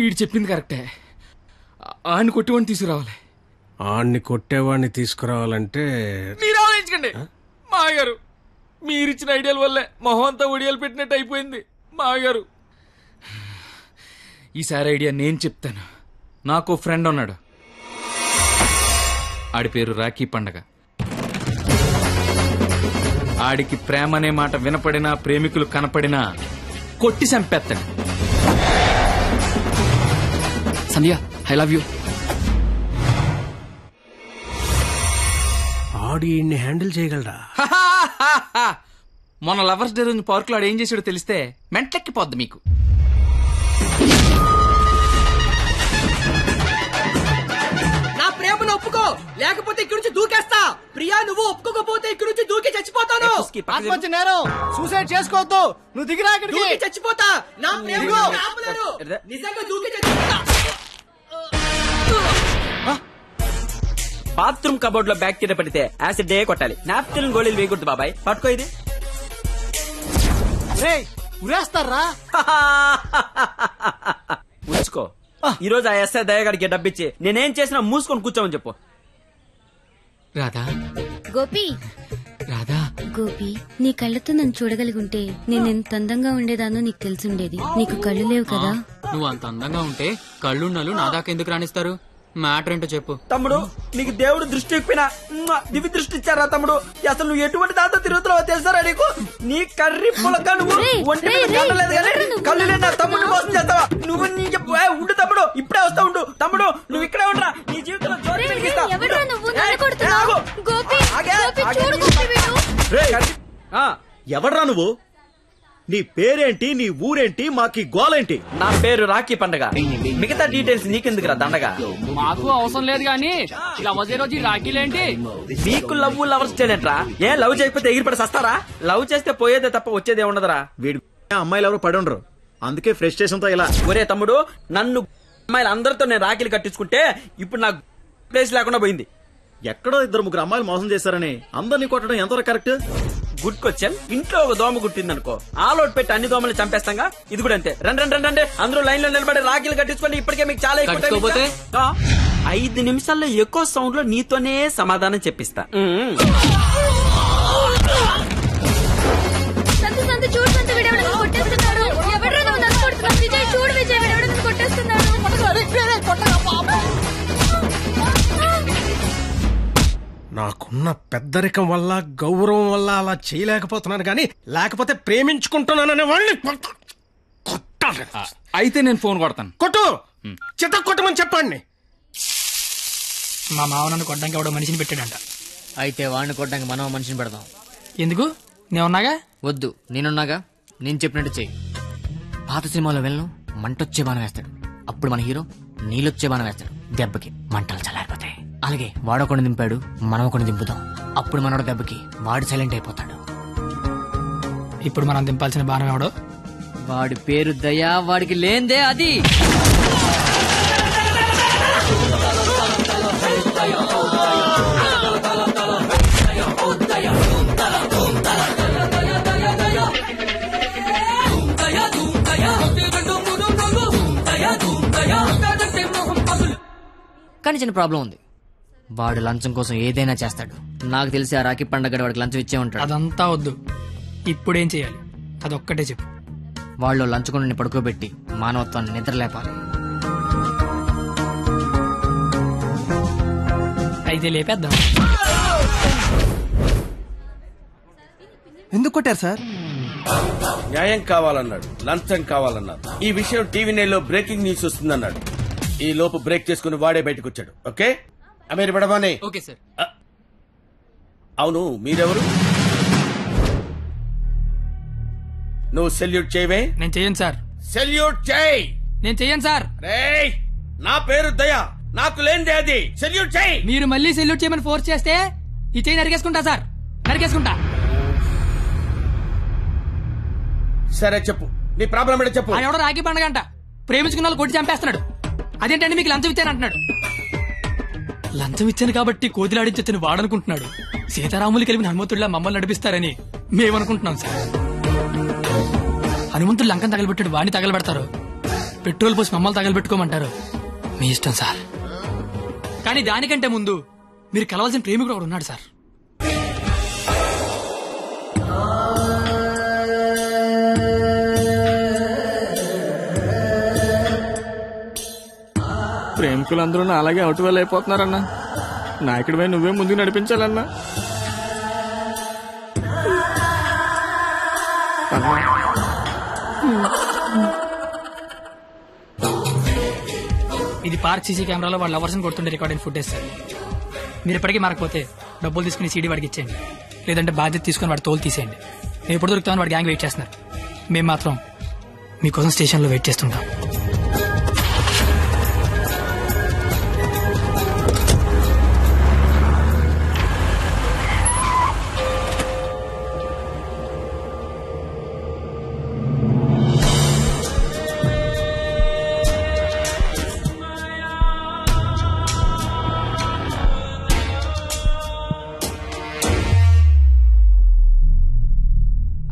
ఈడు చెప్పింది కరెక్టే. ఆడిని కొట్టేవాడిని తీసుకురావాలి. ఆడిని కొట్టేవాడిని తీసుకురావాలంటే మీరు ఆలోచించకండి మామగారు. మీరిచ్చిన ఐడియాల వల్లే మొహం అంతా ఒడియాలు పెట్టినట్టు అయిపోయింది మామగారు. ఈసారి ఐడియా నేను చెప్తాను. నాకు ఫ్రెండ్ ఉన్నాడు, ఆడి పేరు రాఖీ పండగ. ఆడికి ప్రేమ అనే మాట వినపడినా, ప్రేమికులు కనపడినా కొట్టి చంపేస్తాడు. సంధ్య, ఐ లవ్ యూ. ఆడు ఈయన్ని హ్యాండిల్ చేయగలరా? మొన్న లవర్స్ డే రోజు పార్క్ లో ఆడు ఏం చేసాడో తెలిస్తే మెంట్లెక్కిపోద్ది మీకు. నా ప్రేమను ఒప్పుకో, లేకపోతే ఇక్కడి నుంచి దూకేస్తా. ప్రియా, నువ్వు ఒప్పుకోకపోతే ఇక్కడి నుంచి దూకి చచ్చిపోతాను. ఆత్మహత్య నేరం, సూసైడ్ చేసుకోవద్దు. నువ్వు దిగిరా, దూకి చచ్చిపోతా. నా ప్రేమను ఆపలేరు. నిజంగా దూకి చచ్చిపోతా. బాత్రూమ్ కబోర్డ్ లో బ్యాక్టీరియా పడితే యాసిడ్ డే కొట్టాలి. నాప్కిన్ గోళీలు వేయకూడదు బాబాయ్. పట్టుకో ఇది. ఉరేస్తారా? ఉంచుకో. ఈ రోజు ఆ ఎస్ఐ దయగాడికి డబ్బిచ్చి నేనేం చేసినా మూసుకొని కూర్చోమని చెప్పు. రాధా, గోపి, రాధా, గోపి, నీ కళ్ళతో నన్ను చూడగలిగుంటే నేను ఎంత అందంగా ఉండేదానో నీకు తెలిసుండేది. నీకు కళ్ళు లేవు కదా. నువ్వు అంత అందంగా ఉంటే కళ్ళున్నాలు నా దాకా ఎందుకు రాణిస్తారు? మ్యాటర్ ఏంటో చెప్పు. తమ్ముడు, నీకు దేవుడు దృష్టి ఇప్పినా దివి దృష్టి ఇచ్చారా తమ్ముడు? అసలు నువ్వు ఎటువంటి దాంతో తిరుగుతున్నావో తెలుసారా నీకు? నీ కర్రీ పులక నువ్వు ఒంటి మీద కళ్ళలేదు కానీ కళ్ళు లేని నా తమ్ముడు మోసం చేస్తావా నువ్వు? నీ ఉండు తమ్ముడు, ఇప్పుడే వస్తా ఉండు. తమ్ముడు, నువ్వు ఇక్కడే ఉండరా. నీ జీవితంలో జ్యోతి వెలిగిస్తా. ఎవడ్రా నువ్వు? నీ పేరేంటి, నీ ఊరేంటి, మాకి గోలేంటి? నా పేరు రాఖీ పండగ. మిగతా డీటెయిల్స్ నీకెందుకురా దండగా? మాకు అవసరం లేదు గానీ లవ్ రోజు రాఖీలేంటి? మీకు లవ్ లవర్స్ చేయలేంట్రా? ఏ లవ్ చేయకపోతే ఎగిరిపడి సస్తారా? లవ్ చేస్తే పోయేదే తప్ప వచ్చేదే ఉండదురా. వీడు అమ్మాయిలు ఎవరు పడి ఉండరు, అందుకే ఫ్రస్ట్రేషన్ తో ఇలా. ఒరే తమ్ముడు, నన్ను అమ్మాయిలు అందరితో నేను రాఖీలు కట్టించుకుంటే ఇప్పుడు నాకు ప్లేస్ లేకుండా పోయింది. ఎక్కడో 2-3 అమ్మాయిలు మోసం చేశారని అందరినీ కొట్టడం ఎంతవరకు కరెక్ట్? Good question. ఇంట్లో ఒక దోమ గుట్టిందనుకో, ఆలోట్ పెట్టి అన్ని దోమలు చంపేస్తాగా. ఇది కూడా అంతే. రండి అందరూ లైన్ లో నిలబడి రాఖీలు కట్టించుకోండి. ఇప్పటికే మీకు చాలా ఎక్కువ. 5 నిమిషాల్లో ఎక్కువ సౌండ్ లో నీతోనే సమాధానం చెప్పిస్తా. నాకున్న పెద్దరికం వల్ల, గౌరవం వల్ల అలా చేయలేకపోతున్నాను గానీ, లేకపోతే ప్రేమించుకుంటున్నాననే వాళ్ళని కొట్టాలి. అయితే నేను ఫోన్ కొడతాను. కొట్టు, చిత్త కొట్టమని చెప్పండి. మా మావ నన్ను కొట్టడానికి ఎవడో మనిషిని పెట్టాడంట. అయితే వాడిని కొట్టడానికి మనం మనిషిని పెడదాం. ఎందుకు? నేనున్నాగా. వద్దు, నేనున్నాగా. నేను చెప్పినట్టు చెయ్యి. పాత సినిమాలో వెళ్ళను మంటొచ్చే బాణం వేస్తాడు, అప్పుడు మన హీరో నీళ్ళొచ్చే బాణం వేస్తాడు. దెబ్బకి మంటలు చల్లారిపోతాయి. అలాగే వాడొకడిని దింపాడు, మనం ఒకడిని దింపుదాం. అప్పుడు మనోడు దెబ్బకి వాడు సైలెంట్ అయిపోతాడు. ఇప్పుడు మనం దింపాల్సిన బాణం ఎవడో? వాడి పేరు దయా, వాడికి లేందే అది. కానీ చిన్న ప్రాబ్లం ఉంది. వాడు లంచం కోసం ఏదైనా చేస్తాడు. నాకు తెలిసి ఆ రాఖీ పండగ వాడికి లంచం ఇచ్చే ఉంటాడు. అదంతా వద్దు, ఇప్పుడేం చేయాలి అదొక్కటే చెప్పు. వాళ్ళు లంచుకొని పడుకోబెట్టి మానవత్వాన్ని నిద్రలేపాలి. అయితే లేపేద్దాం. ఎందుకు కొట్టారు సార్? న్యాయం కావాలన్నాడు, లంచం కావాలన్నాడు. ఈ విషయం టీవీ నైన్లో బ్రేకింగ్ న్యూస్ వస్తుందన్నాడు. ఈ లోపు బ్రేక్ చేసుకుని వాడే బయటకు వచ్చాడు. ఓకే, మీరు పడమని. Okay sir. అవును, మీరెవరు? నువ్వు సెల్యూట్ చేయవే? నేను చెయ్యను సార్. సెల్యూట్ చేయి. నేను చెయ్యను సార్. రేయ్, నా పేరు దయా, నాకు లేనిదే అది. సెల్యూట్ చేయి. మీరు మళ్ళీ సెల్యూట్ చేయమని ఫోర్స్ చేస్తే ఈ చెయ్యి నరికేసుకుంటా సార్, నరికేసుకుంటా. సరే చెప్పు, నీ ప్రాబ్లం ఏంటో చెప్పు. ఆయన ఎవడో రాఖీ పండగ అంట ప్రేమించుకున్న వాళ్ళు కొట్టి చంపేస్తున్నాడు. అదేంటంటే మీకు లంచం ఇచ్చాను అంటున్నాడు. లంచం ఇచ్చాను కాబట్టి కోతిలాడించని వాడనుకుంటున్నాడు. సీతారాములు కలిపిన హనుమంతుడిలా మమ్మల్ని నడిపిస్తారని మేమనుకుంటున్నాం సార్. హనుమంతుడు లంకం తగలబెట్టాడు, వాడిని తగలబెడతారు. పెట్రోల్ పోసి మమ్మల్ని తగలబెట్టుకోమంటారు, మీ ఇష్టం సార్. కానీ దానికంటే ముందు మీరు కలవాల్సిన ప్రేమికుడు ఒకడు ఉన్నాడు సార్. ప్రేమికులందరూ నా అలాగే అవుట్ వేలు అయిపోతున్నారన్నా. నాయకుడిపై నువ్వే ముందుకు నడిపించాలన్నా. ఇది పార్క్ సీసీ కెమెరాలో వాళ్ళ లవర్స్ కొడుతుండే రికార్డింగ్ ఫుటేజ్ సార్. మీరు ఇప్పటికీ మారకపోతే డబ్బులు తీసుకుని సీడీ వాడికి ఇచ్చేయండి, లేదంటే బాధ్యత తీసుకుని వాడి తోలు తీసేయండి. మేము ఎప్పుడు దొరుకుతామని వాడి గ్యాంగ్ వెయిట్ చేస్తున్నారు. మేము మాత్రం మీకోసం స్టేషన్లో వెయిట్ చేస్తుంటాం.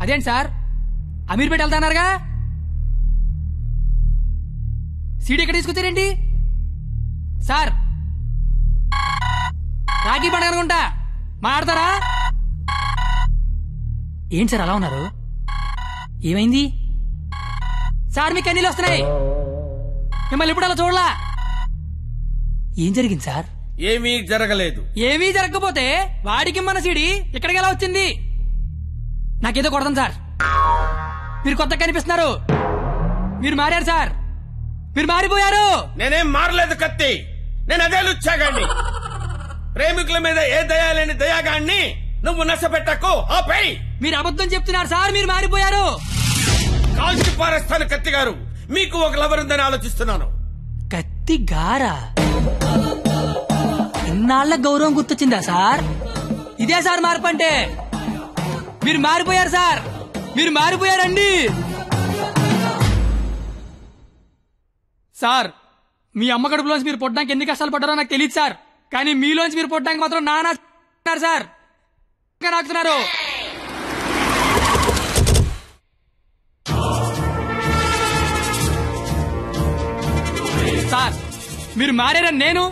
అదేంటి సార్, అమీర్పేట వెళ్తానారుగా, సీడీ ఎక్కడ తీసుకొచ్చారేంటి సార్? రాఖీ పండుగ అనుకుంటా, మాట్లాడతారా? ఏంటి సార్ అలా ఉన్నారు? ఏమైంది సార్? మీకు కన్నీళ్ళు వస్తున్నాయి. మిమ్మల్ని ఇప్పుడు అలా చూడలా. ఏం జరిగింది సార్? ఏమీ జరగలేదు. ఏమీ జరగకపోతే వాడికి మన సీడీ ఇక్కడికి ఎలా వచ్చింది? నాకేదో కొడతాం సార్. మీరు కొత్తగా కనిపిస్తున్నారు. మీరు మారారు సార్, మీరు మారిపోయారు. నేనేం మారలేదు కత్తి, నేను అదే లుచ్చాగాన్ని. ప్రేమికుల మీద ఏ దయాలేని దయాగాన్ని నువ్వు నష్టపెట్టకు. ఆపై మీరు అబద్ధం చెప్తున్నారు సార్, మీరు మారిపోయారు. కాల్చి పారేస్తాను కత్తి గారు. మీకు ఒక లవర్ ఉందని ఆలోచిస్తున్నాను. కత్తి గారా? ఇన్నాళ్ల గౌరవం గుర్తొచ్చిందా సార్? ఇదే సార్ మార్పు అంటే. మీరు మారిపోయారు సార్, మీరు మారిపోయారండి సార్. మీ అమ్మ కడుపులోంచి మీరు పుట్టడానికి ఎన్ని కష్టాలు పడ్డారో నాకు తెలియదు సార్, కానీ మీలోంచి మీరు పుట్టడానికి మాత్రం నానా సార్ నాకుతున్నారు. సార్ మీరు మారారని నేను,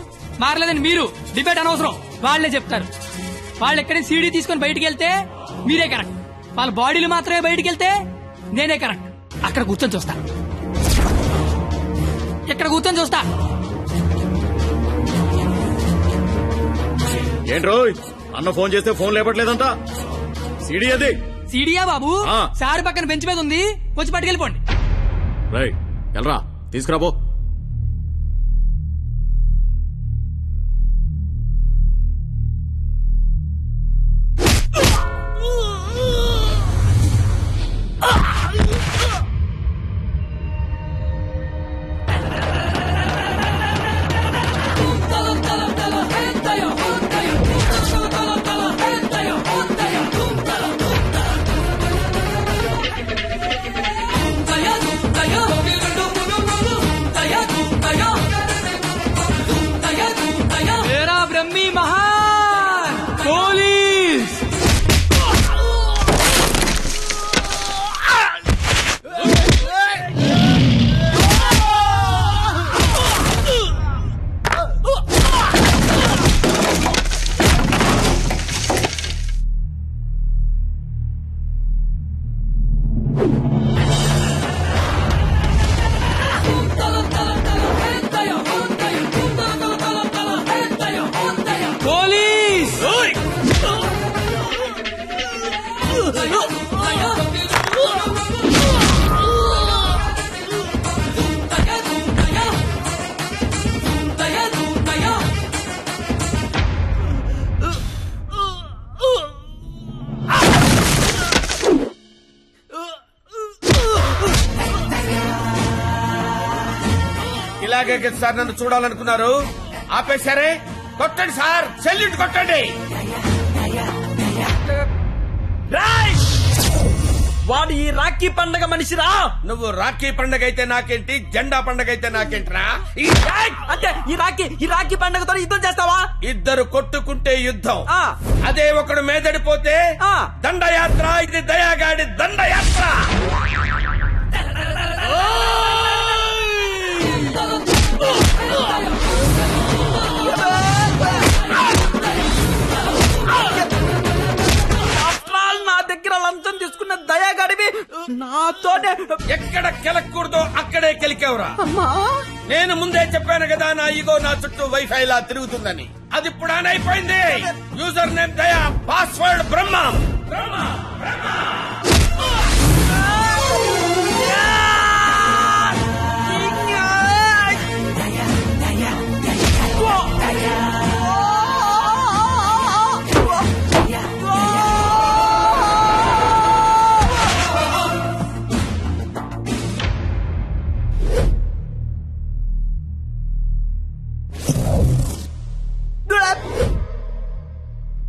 మారలేదని మీరు డిబేట్ అనవసరం. వాళ్లే చెప్తారు. వాళ్ళు ఎక్కడి సీడీ తీసుకొని బయటికి వెళ్తే మీరే కరెక్ట్, వాళ్ళ బాడీలు మాత్రమే బయటికి వెళ్తే నేనే కరెక్ట్. అక్కడ కూర్చొని చూస్తా, ఇక్కడ కూర్చొని చూస్తా. ఏంట్రో అన్న ఫోన్ చేస్తే ఫోన్ లేపట్లేదంట. సీడీ అది. సీడీయా బాబు? సార్ పక్కన బెంచ్ మీద ఉంది, వచ్చి పట్టుకెళ్ళిపోండి. రైట్ వెళ్ళరా, తీసుకురాబో. ఇలాగే సార్ నన్ను చూడాలనుకున్నారు, ఆపేశారే. కొట్టండి సార్, సెల్యూట్ కొట్టండి. వాడు ఈ రాఖీ పండగ మనిషిరా. నువ్వు రాఖీ పండగ అయితే నాకేంటి, జెండా పండగ అయితే నాకేంటిరా? అంటే ఈ రాఖీ పండగతో యుద్ధం చేస్తావా? ఇద్దరు కొట్టుకుంటే యుద్ధం, అదే ఒకడు మేదడిపోతే దండయాత్ర. ఇది దయాగాడి దండయాత్ర. నా దగ్గర లంచం తీసుకున్న దయాగాడివి నాతోనే ఎక్కడ కెలకూడదో అక్కడే కెలికావురా. నేను ముందే చెప్పాను కదా నా ఈగో నా చుట్టూ వైఫై లా తిరుగుతుందని. అది ఇప్పుడు ఆన్ అయిపోయింది. యూజర్ నేమ్ దయా, పాస్వర్డ్ బ్రహ్మ.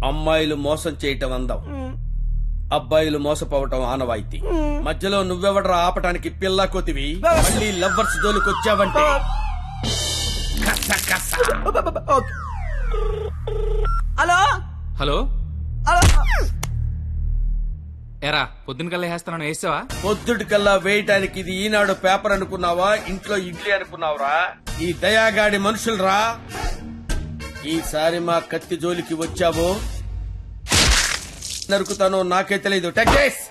అమ్మాయిలు మోసం చేయటం అందం, అబ్బాయిలు మోసపోవటం ఆనవాయితీ. మధ్యలో నువ్వెవడరా ఆపటానికి పిల్ల కొతివి? మళ్ళీ లవ్వర్స్ దోలుకొచ్చావంటే హలో హలో హలో ఎరా పొద్దున కల్లా వేస్తాను వేసావా? పొద్దుటికల్లా వేయటానికి ఇది ఈనాడు పేపర్ అనుకున్నావా? ఇంట్లో ఇడ్లీ అనుకున్నావురా? ఈ దయాగాడి మనుషులరా. ఈసారి మా కత్తి జోలికి వచ్చావో నరుకుతానో నాకే తెలీదు. Tech this.